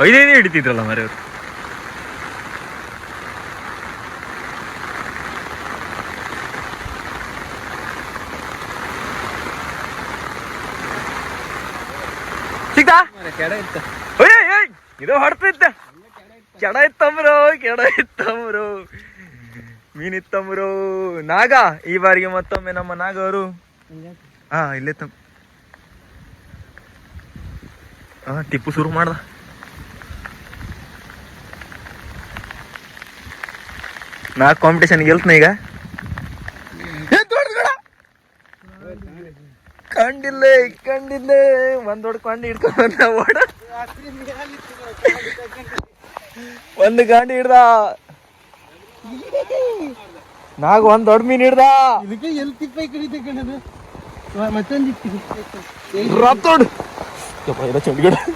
ಐದೈದೇ ಹಿಡಿತಿದ್ರಲ್ಲ ಮರೆಯವರು. ಸಿಗ್ತಾ ಇದು ಹೊಡ್ತಿದ್ದ. ಕೆಡ ಇತ್ತಂಬ್ರು ಮೀನಿತ್ತಂಬ್ರು. ನಾಗ ಈ ಬಾರಿಗೆ ಮತ್ತೊಮ್ಮೆ ನಮ್ಮ ನಾಗ ಅವರು ಇಲ್ಲೇ ಟಿಪ್ಪು ಶುರು ಮಾಡ್ದ. ನಾ ಕಾಂಪಿಟೇಷನ್ ಗೆಲ್ತನ ಈಗ. ಕಂಡಿಲ್ಲ ಒಂದ್ ಹೊಡ್ಕೊಂಡು ಹಿಡ್ಕೊಂಡ ಓಡ. ಒಂದು ಗಾಂಡಿ ಹಿಡ್ದ. ನಾಗ ಒಂದ್ ದೊಡ್ಡ ಮೀನ್ ಹಿಡ್ದ. ಮತ್ತೊಂದು ಚಂಡೀಗಢ